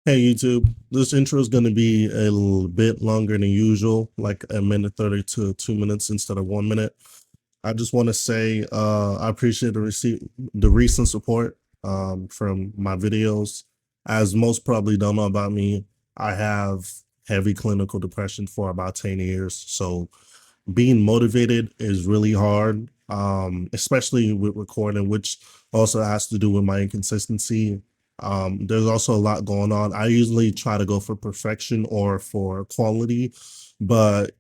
Hey YouTube, this intro is going to be a little bit longer than usual, like a minute 30 to 2 minutes instead of 1 minute. I just want to say I appreciate the recent support from my videos. As most probably don't know about me, I have heavy clinical depression for about 10 years. So being motivated is really hard, especially with recording, which also has to do with my inconsistency. There's also a lot going on. I usually try to go for perfection or for quality, but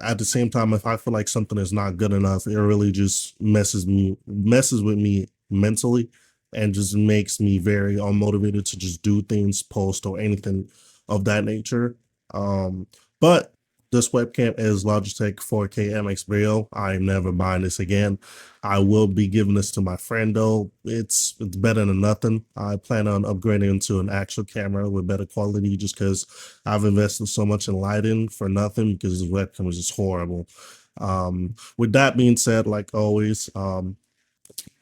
at the same time, if I feel like something is not good enough, it really just messes with me mentally, and just makes me very unmotivated to just do things, post or anything of that nature. But this webcam is Logitech 4K MX Brio. I'm never buying this again. I will be giving this to my friend though. It's better than nothing. I plan on upgrading into an actual camera with better quality, just because I've invested so much in lighting for nothing, because this webcam is just horrible. With that being said, like always,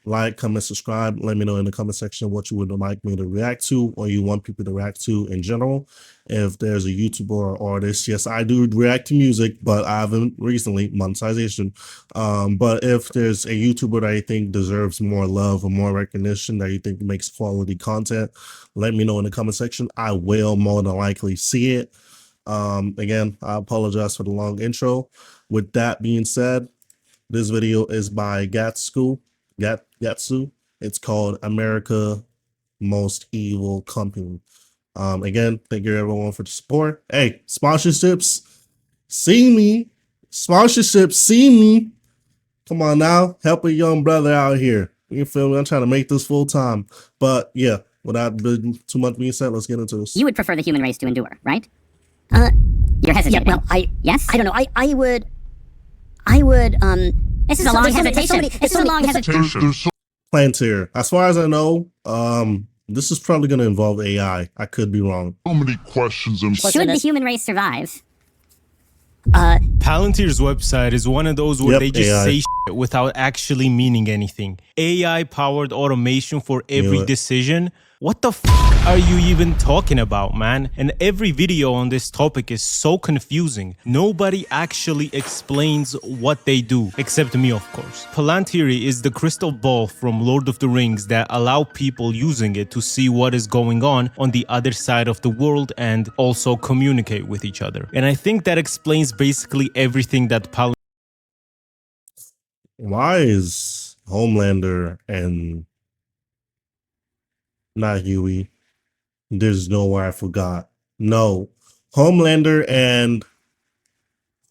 like, comment, subscribe. Let me know in the comment section what you would like me to react to, or you want people to react to in general. If there's a YouTuber or artist, yes, I do react to music, but I haven't recently, monetization. But if there's a YouTuber that you think deserves more love or more recognition, that you think makes quality content, let me know in the comment section. I will more than likely see it. Again, I apologize for the long intro. With that being said, this video is by Gattsu. It's called America Most Evil Company. Again, thank you everyone for the support. Hey, sponsorships, see me. Sponsorships, see me. Come on now, help a young brother out here. You feel me? I'm trying to make this full time. But yeah, without too much being said, let's get into this. You would prefer the human race to endure, right? You're hesitating. Yeah, well, yes? I don't know. I would, This is a long hesitation. This is a long hesitation. Palantir. As far as I know, this is probably going to involve AI. I could be wrong. So many questions and Should the human race survive? Palantir's website is one of those where they just AI. say shit without actually meaning anything. AI-powered automation for every decision. What the f are you even talking about, man? And every video on this topic is so confusing. Nobody actually explains what they do, except me, of course. Palantir is the crystal ball from Lord of the Rings that allow people using it to see what is going on the other side of the world and also communicate with each other. And I think that explains basically everything that Palantir. Why is Homelander and not Huey? There's nowhere I forgot. No, Homelander and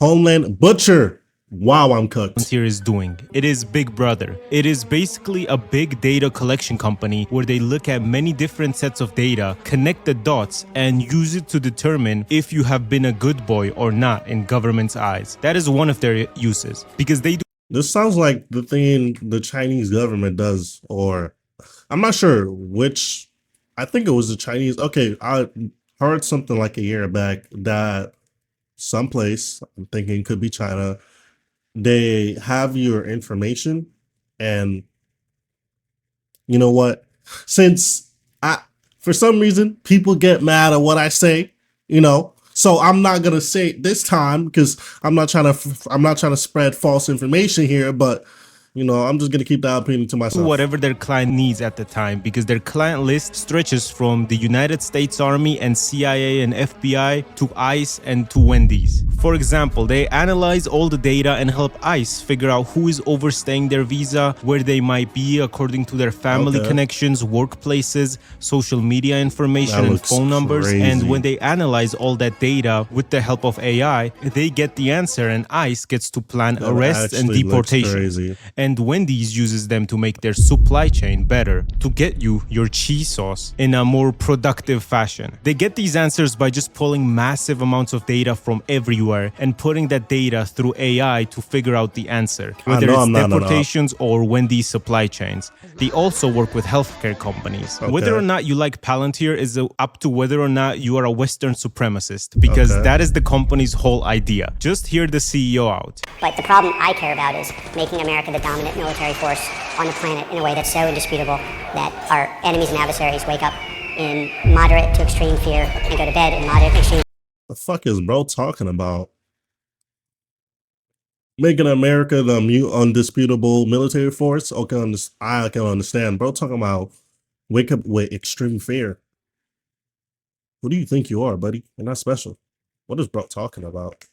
Homeland Butcher. Wow, I'm cooked. Palantir is doing. It is Big Brother. It is basically a big data collection company where they look at many different sets of data, connect the dots, and use it to determine if you have been a good boy or not in government's eyes. That is one of their uses, because they do. This sounds like the thing the Chinese government does, or I'm not sure which. I think it was the Chinese. Okay, I heard something like a year back that someplace, I'm thinking could be China, they have your information, and you know what? Since for some reason, people get mad at what I say, so I'm not gonna say it this time, because I'm not trying to spread false information here, but I'm just gonna keep that opinion to myself. Whatever their client needs at the time, because their client list stretches from the United States Army and CIA and FBI to ICE and to Wendy's. For example, they analyze all the data and help ICE figure out who is overstaying their visa, where they might be according to their family connections, workplaces, social media information, and phone numbers. Crazy. And when they analyze all that data with the help of AI, they get the answer, and ICE gets to plan arrests and deportation. And Wendy's uses them to make their supply chain better, to get you your cheese sauce in a more productive fashion. They get these answers by just pulling massive amounts of data from everywhere and putting that data through AI to figure out the answer, whether it's deportations or Wendy's supply chains. They also work with healthcare companies. Whether or not you like Palantir is up to whether or not you are a Western supremacist, because that is the company's whole idea. Just hear the CEO out. But the problem I care about is making America the dominant military force on the planet in a way that's so indisputable that our enemies and adversaries wake up in moderate to extreme fear and go to bed in moderate to extreme. The fuck is bro talking about? Making America the undisputable military force? Okay, I can understand. Bro talking about wake up with extreme fear. Who do you think you are, buddy? You're not special. What is bro talking about?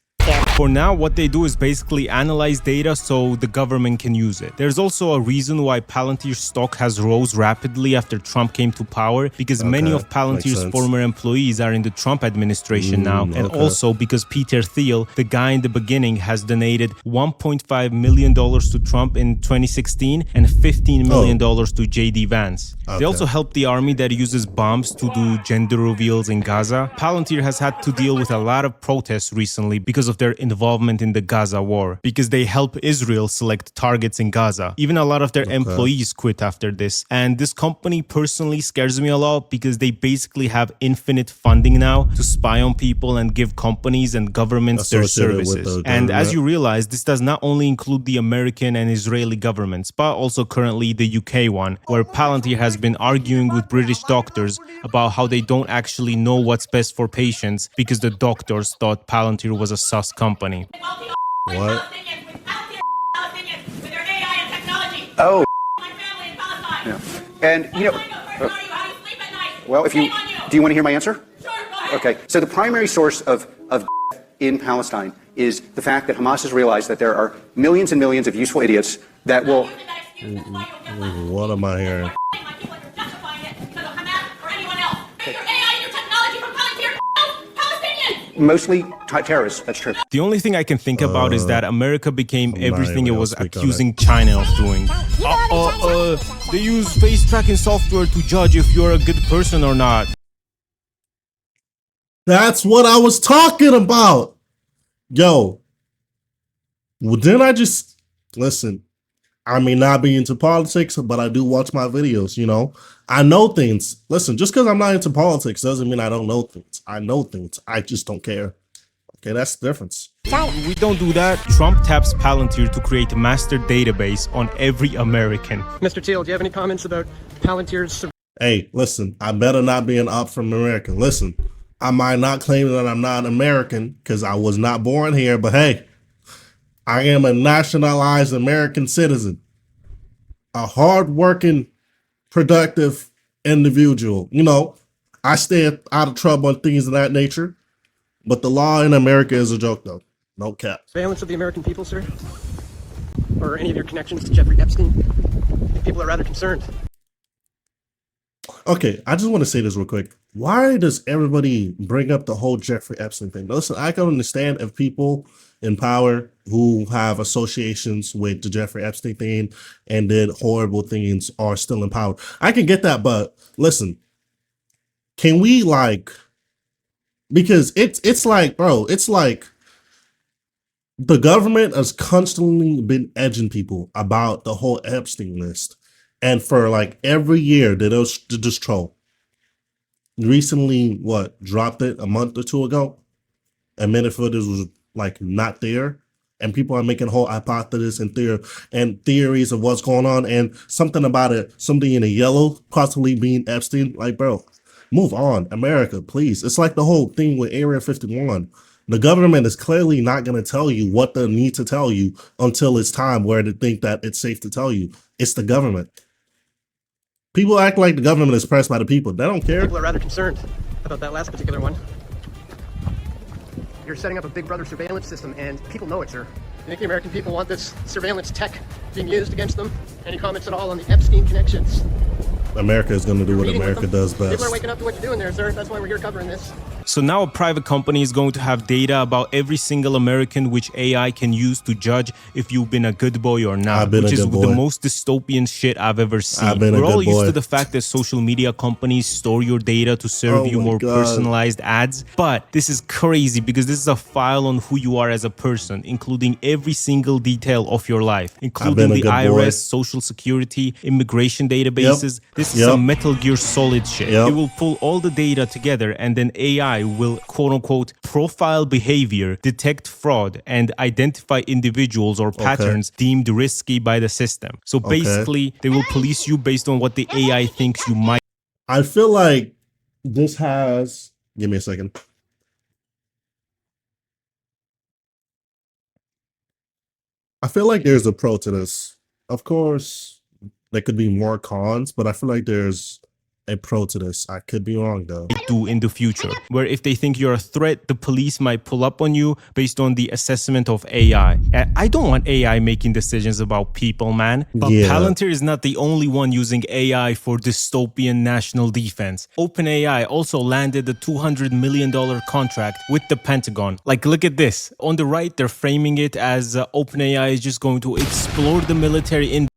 For now, what they do is basically analyze data so the government can use it. There's also a reason why Palantir stock has rose rapidly after Trump came to power, because many of Palantir's former employees are in the Trump administration now, and also because Peter Thiel, the guy in the beginning, has donated $1.5 million to Trump in 2016 and $15 million to JD Vance. They also help the army that uses bombs to do gender reveals in Gaza. Palantir has had to deal with a lot of protests recently because of their involvement in the Gaza war, because they help Israel select targets in Gaza. Even a lot of their employees quit after this. And this company personally scares me a lot because they basically have infinite funding now to spy on people and give companies and governments their services. And as you realize, this does not only include the American and Israeli governments, but also currently the UK one, where Palantir has been arguing with British doctors about how they don't actually know what's best for patients because the doctors thought Palantir was a sus company. What? Oh. Yeah. And you know, well, if you do, you want to hear my answer? Okay. So the primary source of in Palestine is the fact that Hamas has realized that there are millions and millions of useful idiots that will. What am I hearing? Mostly terrorists, that's true. The only thing I can think about is that America became everything it was accusing China of doing. They use face tracking software to judge if you're a good person or not. That's what I was talking about. Yo, well, didn't I just listen? I may not be into politics, but I do watch my videos, you know. I know things. Listen, just because I'm not into politics doesn't mean I don't know things. I know things. I just don't care. Okay, that's the difference. We don't do that. Trump taps Palantir to create a master database on every American. Mr. Thiel, do you have any comments about Palantir's... Hey, listen, I better not be an op from America. Listen, I might not claim that I'm not American because I was not born here, but hey, I am a nationalized American citizen, a hardworking, productive individual. You know, I stay out of trouble and things of that nature, but the law in America is a joke, though. No cap. Surveillance of the American people, sir? Or any of your connections to Jeffrey Epstein? I think people are rather concerned. Okay, I just want to say this real quick. Why does everybody bring up the whole Jeffrey Epstein thing? Listen, I can understand if people in power who have associations with the Jeffrey Epstein thing and did horrible things are still in power. I can get that, but listen, can we because it's like, bro, it's like the government has constantly been edging people about the whole Epstein list. And for every year they just troll. Recently, dropped it a month or two ago. Admitted footage was not there. And people are making whole hypotheses and theories of what's going on. And something about it, something in a yellow possibly being Epstein. Bro, move on. America, please. It's like the whole thing with Area 51. The government is clearly not going to tell you what they need to tell you until it's time where they think that it's safe to tell you. It's the government. People act like the government is pressed by the people. They don't care. People are rather concerned about that last particular one. You're setting up a big brother surveillance system, and people know it, sir. You think the American people want this surveillance tech being used against them? Any comments at all on the Epstein connections? America is going to do what America does best. People are waking up to what you're doing there, sir. That's why we're here covering this. So now a private company is going to have data about every single American which AI can use to judge if you've been a good boy or not, which is the most dystopian shit I've ever seen. We're all used to the fact that social media companies store your data to serve you more personalized ads, but this is crazy because this is a file on who you are as a person, including every single detail of your life, including the IRS, Social Security, immigration databases. This is some Metal Gear Solid shit. It will pull all the data together and then AI will quote-unquote profile behavior, detect fraud, and identify individuals or patterns deemed risky by the system. So basically, they will police you based on what the AI thinks you might. I feel like this has, give me a second. I feel like there's a pro to this. Of course, there could be more cons, but I feel like there's a pro to this. I could be wrong though. Do in the future, where if they think you're a threat, the police might pull up on you based on the assessment of AI. And I don't want AI making decisions about people, man. But Yeah. Palantir is not the only one using AI for dystopian national defense. OpenAI also landed a $200 million contract with the Pentagon. Like, look at this. On the right, they're framing it as OpenAI is just going to explore the military in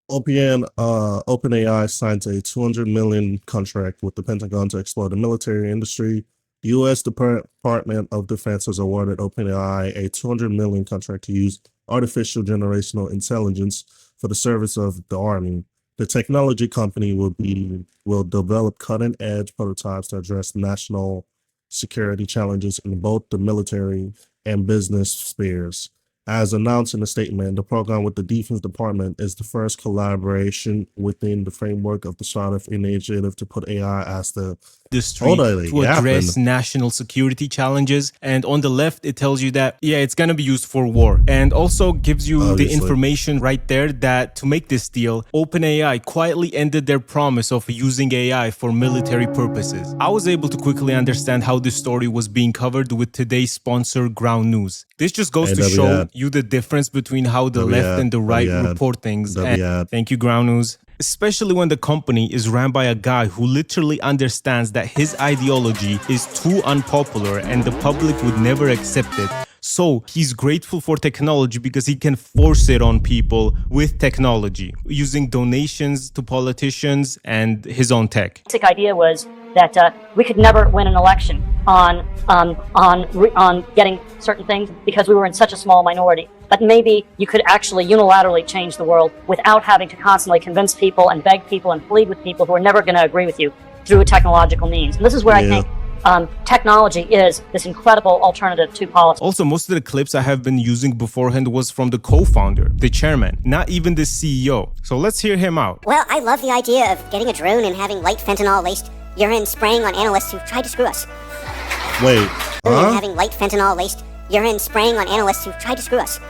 OpenAI signs a $200 million contract with the Pentagon to explore the military industry. The U.S. Department of Defense has awarded OpenAI a $200 million contract to use artificial generational intelligence for the service of the Army. The technology company will develop cutting-edge prototypes to address national security challenges in both the military and business spheres. As announced in the statement, the program with the Defense Department is the first collaboration within the framework of the startup initiative to put AI as the industry to address national security challenges. And on the left, it tells you that, yeah, it's going to be used for war, and also gives you the information right there that to make this deal, OpenAI quietly ended their promise of using AI for military purposes. I was able to quickly understand how this story was being covered with today's sponsor, Ground News. This just goes to show you the difference between how the left and the right report things. And thank you, Ground News. Especially when the company is ran by a guy who literally understands that his ideology is too unpopular and the public would never accept it. So he's grateful for technology because he can force it on people with technology, using donations to politicians and his own tech. The basic idea was that we could never win an election on getting certain things because we were in such a small minority. But maybe you could actually unilaterally change the world without having to constantly convince people and beg people and plead with people who are never going to agree with you through a technological means. And this is where I think technology is this incredible alternative to politics. Also, most of the clips I have been using beforehand was from the co-founder, the chairman, not even the CEO. So let's hear him out. Well, I love the idea of getting a drone and having light fentanyl-laced urine spraying on analysts who tried to screw us. Wait, And having light fentanyl-laced urine spraying on analysts who tried to screw us.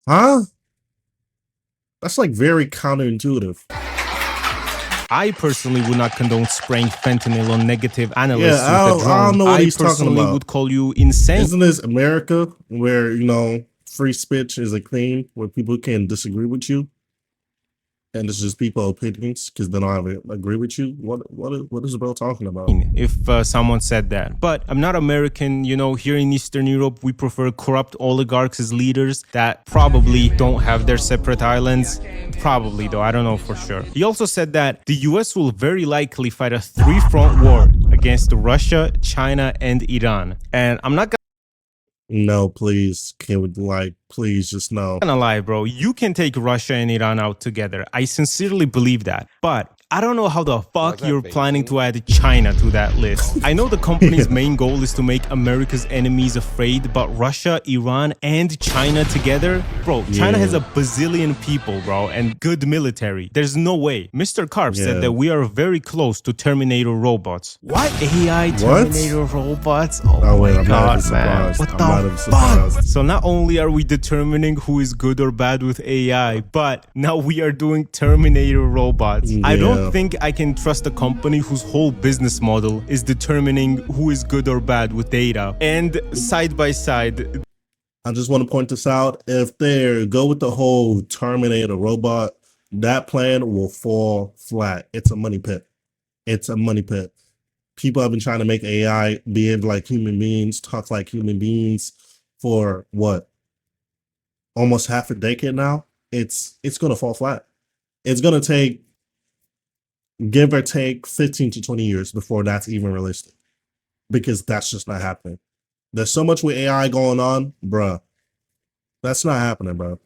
Huh? That's like very counterintuitive. I personally would not condone spraying fentanyl on negative analysts with a drone. I don't know what he's talking personally about. would call you insane. Isn't this America where, you know, free speech is a thing where people can disagree with you? And it's just people's opinions because they don't agree with you. What is the bro talking about? If someone said that, but I'm not American. You know, here in Eastern Europe, we prefer corrupt oligarchs as leaders that probably don't have their separate islands. Probably, though, I don't know for sure. He also said that the US will very likely fight a three-front war against Russia, China, and Iran. And I'm not No, please. Can we please just no. gonna lie, bro. You can take Russia and Iran out together. I sincerely believe that. But I don't know how the fuck you're planning to add China to that list. I know the company's main goal is to make America's enemies afraid, but Russia, Iran, and China together? Bro, China has a bazillion people, bro, and good military. There's no way. Mr. Karp said that we are very close to Terminator robots. What? AI Terminator robots? Oh wait, my I'm god, not man. What the fuck? So not only are we determining who is good or bad with AI, but now we are doing Terminator robots. I don't think I can trust a company whose whole business model is determining who is good or bad with data. And side by side, I just want to point this out. If they go with the whole Terminator robot, that plan will fall flat. It's a money pit. It's a money pit. People have been trying to make AI behave like human beings, talk like human beings for what? Almost half a decade now. It's going to fall flat. It's going to take, give or take, 15 to 20 years before that's even realistic, because that's just not happening. There's so much with AI going on, bruh. That's not happening, bro.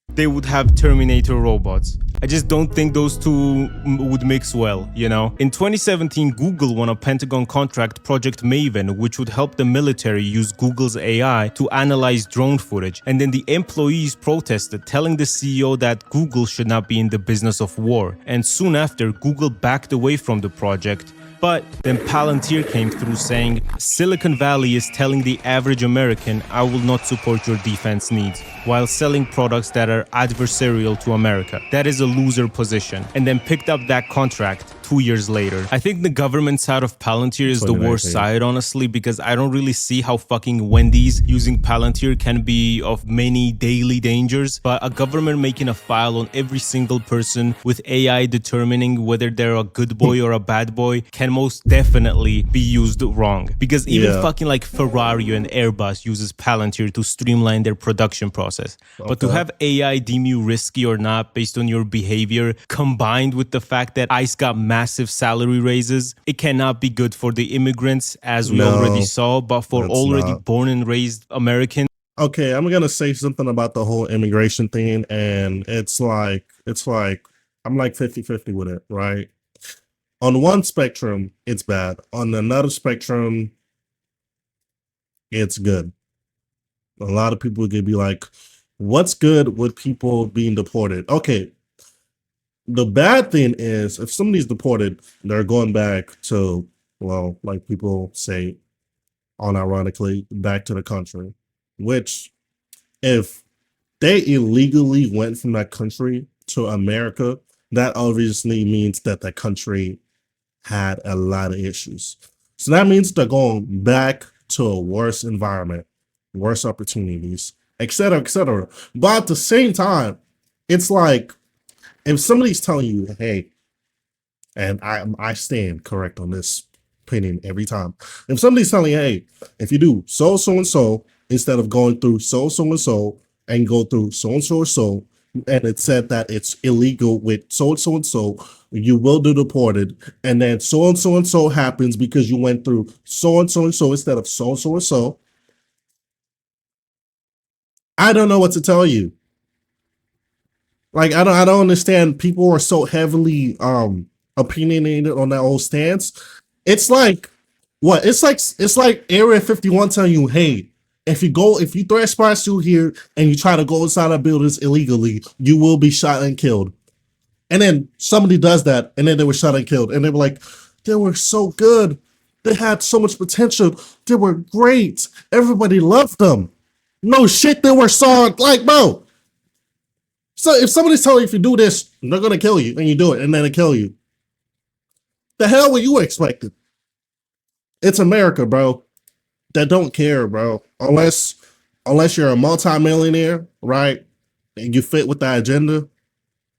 they would have Terminator robots. I just don't think those two would mix well, you know? In 2017, Google won a Pentagon contract, Project Maven, which would help the military use Google's AI to analyze drone footage. And then the employees protested, telling the CEO that Google should not be in the business of war. And soon after, Google backed away from the project. But then Palantir came through saying, Silicon Valley is telling the average American, I will not support your defense needs, while selling products that are adversarial to America. That is a loser position. And then picked up that contract 2 years later. I think the government side of Palantir is the worst side, honestly, because I don't really see how fucking Wendy's using Palantir can be of many daily dangers. But a government making a file on every single person with AI determining whether they're a good boy or a bad boy can most definitely be used wrong. Because even fucking like Ferrari and Airbus uses Palantir to streamline their production process. But to have AI deem you risky or not based on your behavior, combined with the fact that ICE got massive salary raises, it cannot be good for the immigrants, as we already saw, but for already born and raised Americans. Okay, I'm gonna say something about the whole immigration thing, and it's like I'm like 50-50 with it, right? On one spectrum, it's bad. On another spectrum, it's good. A lot of people could be like, what's good with people being deported? Okay, the bad thing is if somebody's deported, they're going back to, well, like people say, unironically, back to the country. Which, if they illegally went from that country to America, that obviously means that the country had a lot of issues. So that means they're going back to a worse environment, worse opportunities, etc., etc. But at the same time, it's like, if somebody's telling you, hey, and I stand correct on this opinion every time. If somebody's telling you, hey, if you do so and so instead of going through so and so and go through so and so, and it said that it's illegal with so and so, you will be deported, and then so and so happens because you went through so and so instead of so and so. I don't know what to tell you. Like, I don't understand. People are so heavily opinionated on that whole stance. It's like what? It's like Area 51 telling you, hey, if you trespass through here and you try to go inside our buildings illegally, you will be shot and killed. And then somebody does that, and then they were shot and killed, and they were like, they were so good. They had so much potential. They were great. Everybody loved them. No shit, they were so like, bro. So if somebody's telling you if you do this, they're gonna kill you, and you do it, and then they kill you. The hell were you expecting? It's America, bro. That don't care, bro. Unless you're a multimillionaire, right? And you fit with that agenda,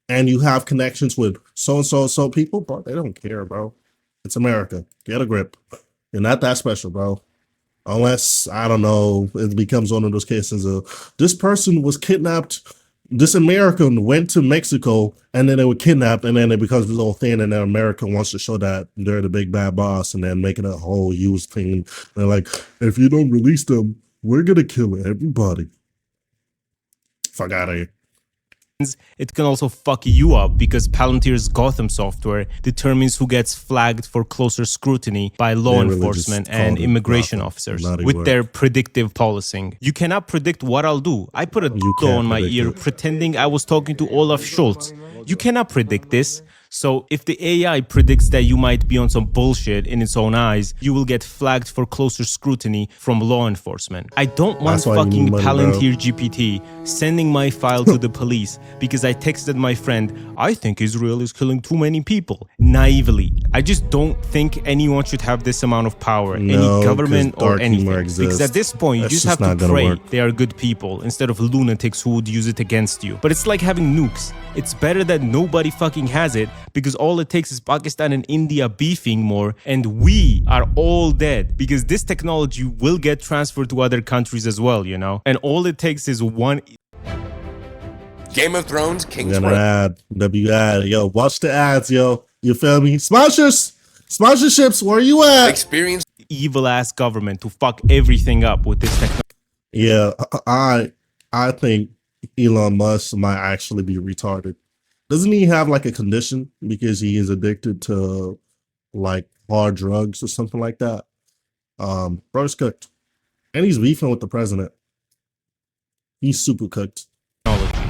and you have connections with so and so people, bro. They don't care, bro. It's America. Get a grip. You're not that special, bro. Unless, I don't know, it becomes one of those cases of this person was kidnapped. This American went to Mexico, and then they were kidnapped, and then it becomes this little thing, and then America wants to show that they're the big bad boss, and then making a whole huge thing. They're like, if you don't release them, we're gonna kill everybody. Fuck out of here. It can also fuck you up because Palantir's Gotham software determines who gets flagged for closer scrutiny by law enforcement and immigration officers with their predictive policing. You cannot predict what I'll do. I put a dildo on my ear pretending I was talking to Olaf Scholz. You cannot predict this. So if the AI predicts that you might be on some bullshit in its own eyes, you will get flagged for closer scrutiny from law enforcement. I don't want fucking Palantir GPT sending my file to the police because I texted my friend, I think Israel is killing too many people, naively. I just don't think anyone should have this amount of power, any government or anything. Because at this point, you just have to pray they are good people instead of lunatics who would use it against you. But it's like having nukes. It's better that nobody fucking has it, because all it takes is Pakistan and India beefing more, and we are all dead, because this technology will get transferred to other countries as well, you know? And all it takes is one... Game of Thrones, King's ad. Yo, watch the ads, yo. You feel me? Sponsorships, where you at? Experience evil-ass government to fuck everything up with this technology. Yeah, I think Elon Musk might actually be retarded. Doesn't he have like a condition because he is addicted to like hard drugs or something like that? Bro's cooked. And he's beefing with the president. He's super cooked.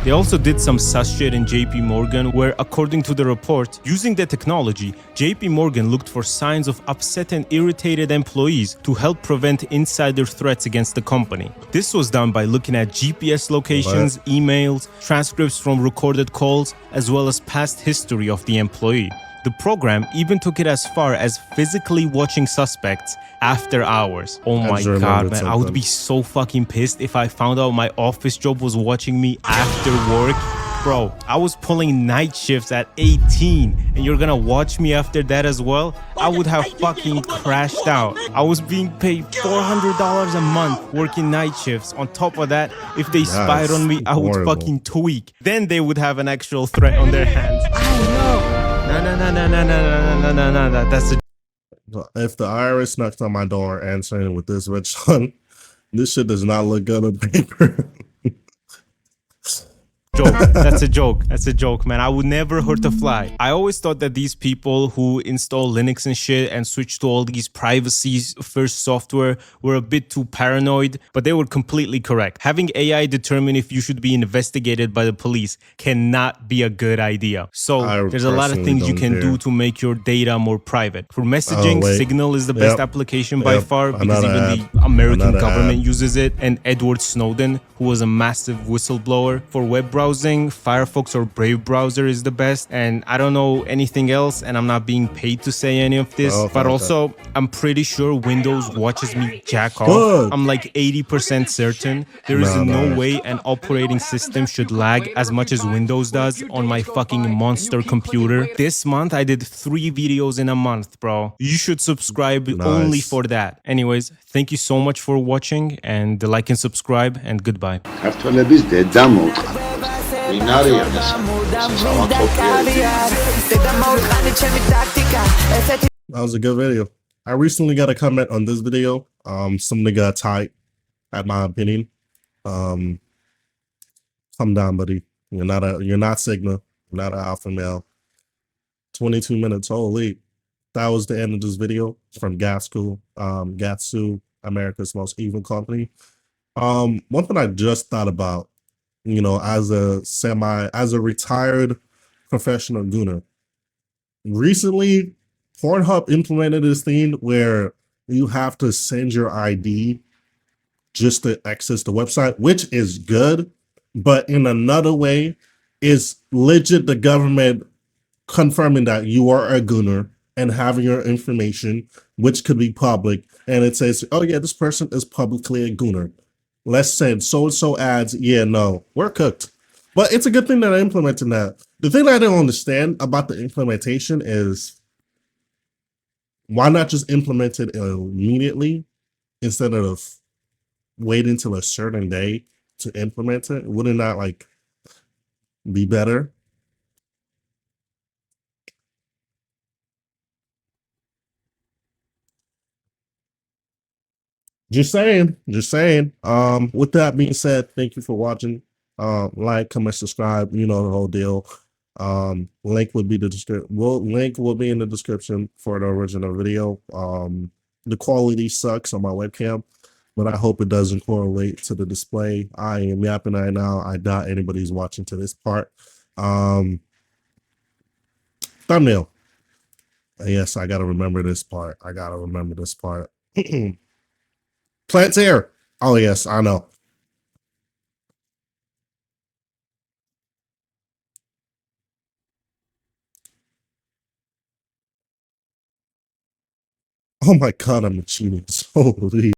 They also did some sus shit in JP Morgan where, according to the report, using the technology, JP Morgan looked for signs of upset and irritated employees to help prevent insider threats against the company. This was done by looking at GPS locations, emails, transcripts from recorded calls, as well as past history of the employee. The program even took it as far as physically watching suspects after hours. Oh my god, man. I would be so fucking pissed if I found out my office job was watching me after work. Bro, I was pulling night shifts at 18 and you're gonna watch me after that as well? I would have fucking crashed out. I was being paid $400 a month working night shifts. On top of that, if they spied on me, I would fucking tweak. Then they would have an actual threat on their hands. No. That's a if the IRS knocks on my door answering with this rich son, this shit does not look good on paper. joke. That's a joke. That's a joke, man. I would never hurt a fly. I always thought that these people who install Linux and shit and switch to all these privacy first software were a bit too paranoid, but they were completely correct. Having AI determine if you should be investigated by the police cannot be a good idea. So there's a lot of things you can do to make your data more private. For messaging, Signal is the best application by far because even the American government uses it, and Edward Snowden, who was a massive whistleblower. For web browsing, Firefox or Brave browser is the best, and I don't know anything else, and I'm not being paid to say any of this, but also I'm pretty sure Windows watches me jack off. I'm like 80% certain there is no way an operating system should lag as much as Windows does on my fucking monster computer. This month I did 3 videos in a month, bro. You should subscribe only for that. Anyways, thank you so much for watching, and like and subscribe, and goodbye. That was a good video. I recently got a comment on this video. Some nigga tight, at my opinion. Come down, buddy. You're not Sigma. You're not an alpha male. 22 minutes. Holy. That was the end of this video from Gattsu, America's Most Evil Company. One thing I just thought about, you know, as a retired professional gooner, recently Pornhub implemented this thing where you have to send your ID just to access the website, which is good, but in another way is legit the government confirming that you are a gooner and having your information, which could be public, and it says, oh yeah, this person is publicly a gooner. Let's send so-and-so ads. Yeah, no, we're cooked. But it's a good thing that I implemented that. The thing that I don't understand about the implementation is why not just implement it immediately instead of waiting till a certain day to implement it? Wouldn't that like be better? Just saying. With that being said, thank you for watching. Like, comment, subscribe, you know the whole deal. Link will be in the description for the original video. The quality sucks on my webcam, but I hope it doesn't correlate to the display. I am yapping right now. I doubt anybody's watching to this part. Thumbnail. Yes, I gotta remember this part. Palantir. Oh yes, I know. Oh my god, I'm a genius. Holy.